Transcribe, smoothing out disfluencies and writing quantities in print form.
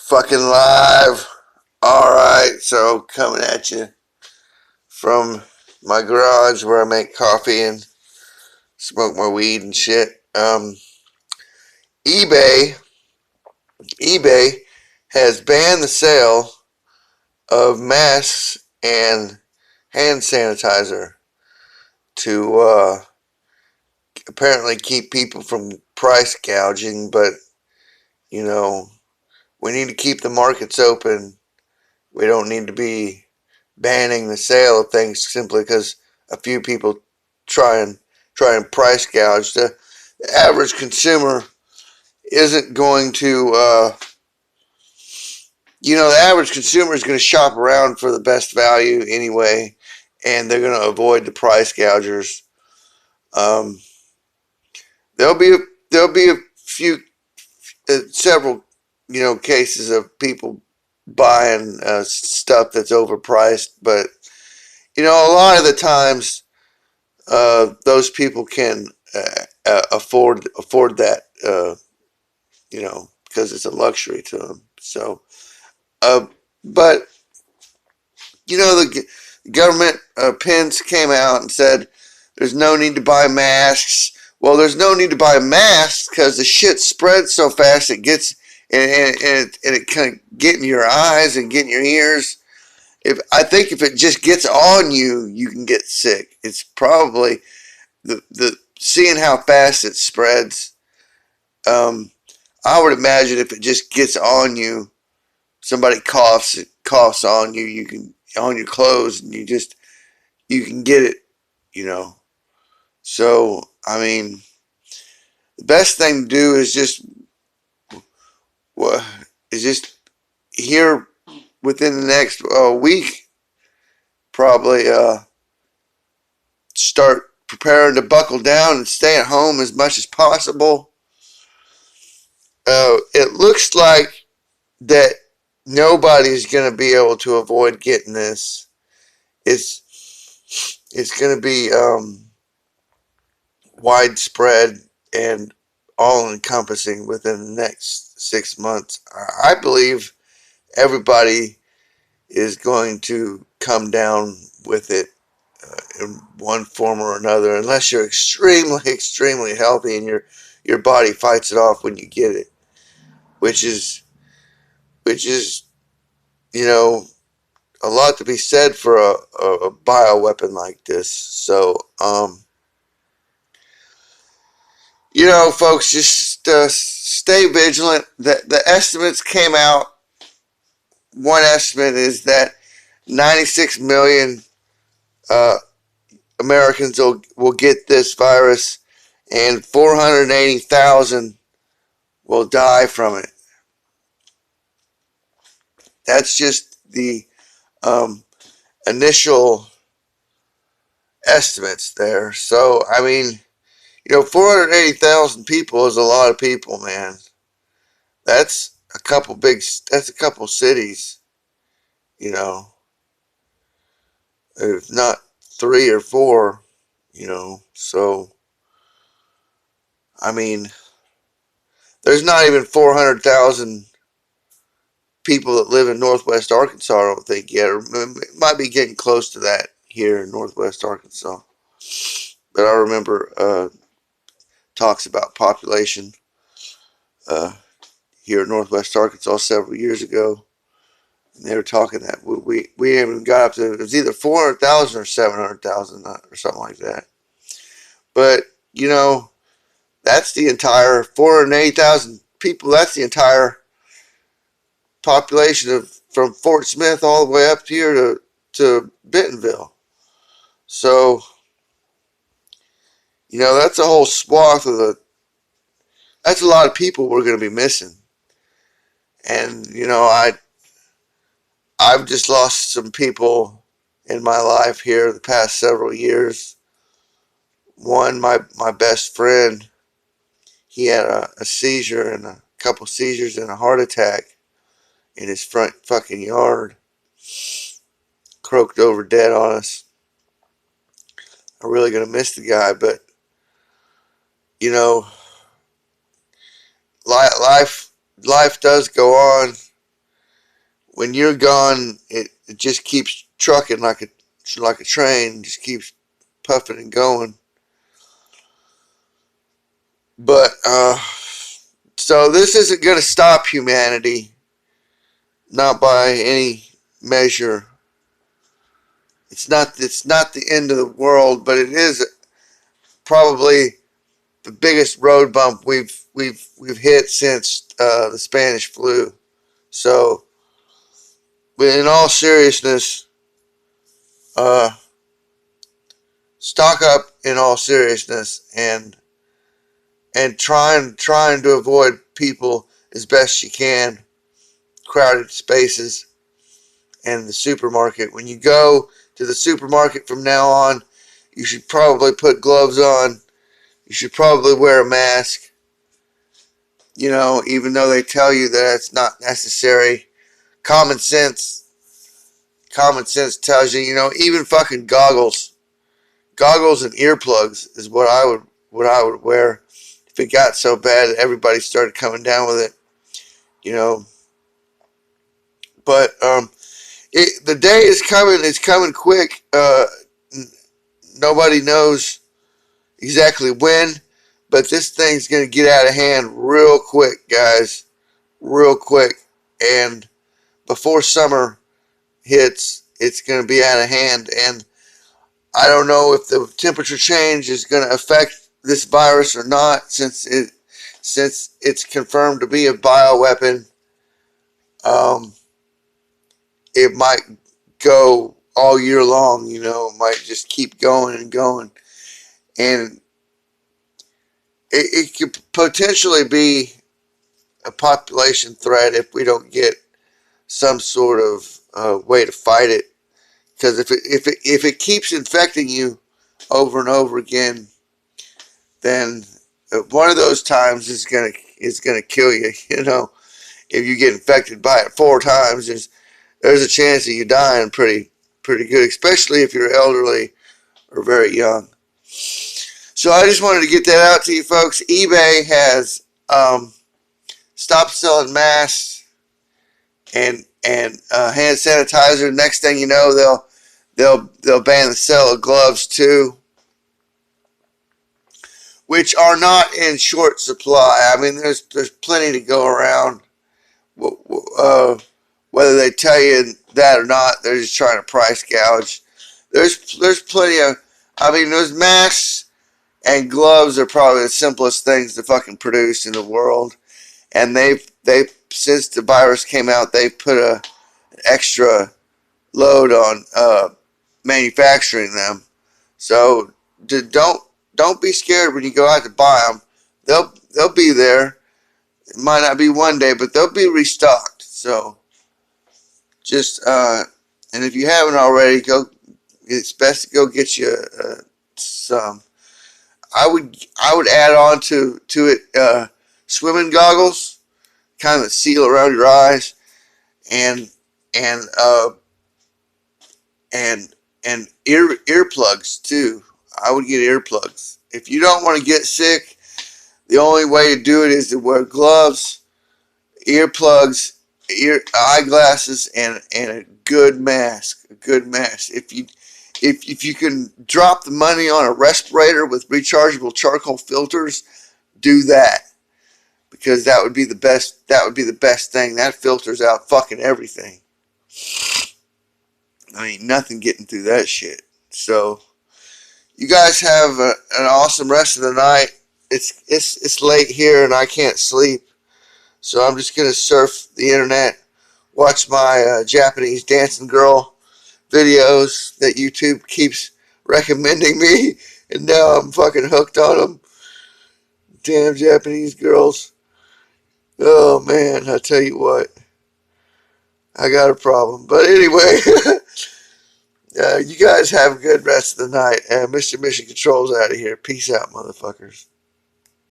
Fucking live. Alright, so coming at you from my garage where I make coffee and smoke my weed and shit. eBay eBay has banned the sale of masks and hand sanitizer to apparently keep people from price gouging, but you know, we need to keep the markets open. We don't need to be banning the sale of things simply because a few people try and price gouge. The average consumer isn't going to, the average consumer is going to shop around for the best value anyway, and they're going to avoid the price gougers. Um, there'll be a few, several, cases of people buying stuff that's overpriced, but a lot of the times those people can afford that, because it's a luxury to them. So, but the government, Pence came out and said there's no need to buy masks. Well, there's no need to buy masks because the shit spreads so fast it gets and it kind of get in your eyes and get in your ears. I think if it just gets on you, you can get sick. It's probably the seeing how fast it spreads. I would imagine if it just gets on you, somebody coughs on you, you can on your clothes, and you can get it. So I mean, the best thing to do is just here within the next week, probably start preparing to buckle down and stay at home as much as possible. It looks like that nobody's going to be able to avoid getting this. It's going to be widespread and all encompassing within the next 6 months. I believe everybody is going to come down with it in one form or another, unless you're extremely healthy and your body fights it off when you get it, which is a lot to be said for a bioweapon like this. So folks, just stay vigilant. The estimates came out. One estimate is that 96 million Americans will get this virus, and 480,000 will die from it. That's just the initial estimates there. So, I mean, 480,000 people is a lot of people, man. That's that's a couple cities, if not 3 or 4, so, I mean, there's not even 400,000 people that live in Northwest Arkansas, I don't think yet. Or it might be getting close to that here in Northwest Arkansas. But I remember talks about population here in Northwest Arkansas several years ago. And they were talking that we even got up to, it was either 400,000 or 700,000 or something like that. But, that's the entire 480,000 people. That's the entire population of from Fort Smith all the way up here to Bentonville. So, that's a whole swath of that's a lot of people we're going to be missing. And, I've just lost some people in my life here the past several years. One, my best friend, he had a seizure and a couple seizures and a heart attack in his front fucking yard. Croaked over dead on us. I'm really going to miss the guy, but, life does go on. when you're gone, it just keeps trucking like a train, just keeps puffing and going. But so this isn't going to stop humanity, not by any measure. It's not the end of the world, but it is probably the biggest road bump we've hit since the Spanish flu. So, but in all seriousness, uh, stock up in all seriousness, and trying to avoid people as best you can, crowded spaces, and the supermarket. When you go to the supermarket from now on, you should probably put gloves on. You should probably wear a mask. You know, even though they tell you that it's not necessary. Common sense tells you, even fucking goggles and earplugs is what I would wear if it got so bad that everybody started coming down with it. But the day is coming. It's coming quick. Nobody knows exactly when, but this thing's gonna get out of hand real quick, guys, real quick. And before summer hits, it's gonna be out of hand. And I don't know if the temperature change is gonna affect this virus or not, since it's confirmed to be a bioweapon. It might go all year long. It might just keep going and going, and it could potentially be a population threat if we don't get some sort of way to fight it. Because if it keeps infecting you over and over again, then one of those times is gonna kill you. If you get infected by it 4 times, there's a chance of you dying pretty good, especially if you're elderly or very young. So I just wanted to get that out to you folks. eBay has stopped selling masks and hand sanitizer. Next thing you know, they'll ban the sale of gloves too, which are not in short supply. I mean, there's plenty to go around. Whether they tell you that or not, they're just trying to price gouge. There's plenty of. I mean, those masks and gloves are probably the simplest things to fucking produce in the world. And they've since the virus came out, they've put an extra load on manufacturing them. So don't be scared when you go out to buy them. They'll be there. It might not be one day, but they'll be restocked. So just and if you haven't already, it's best to go get you some. I would add on to it swimming goggles, kind of seal around your eyes, and and uh, and earplugs too. I would get earplugs. If you don't want to get sick, the only way to do it is to wear gloves, earplugs, eyeglasses, and a good mask. A good mask. If you can drop the money on a respirator with rechargeable charcoal filters, do that, because that would be the best. That would be the best thing. That filters out fucking everything. I mean, nothing getting through that shit. So you guys have an awesome rest of the night. It's late here and I can't sleep, so I'm just gonna surf the internet, watch my Japanese dancing girl videos that YouTube keeps recommending me, and now I'm fucking hooked on them. Damn Japanese girls. Oh man, I tell you what, I got a problem. But anyway, you guys have a good rest of the night. Mr. Mission Control's out of here. Peace out, motherfuckers.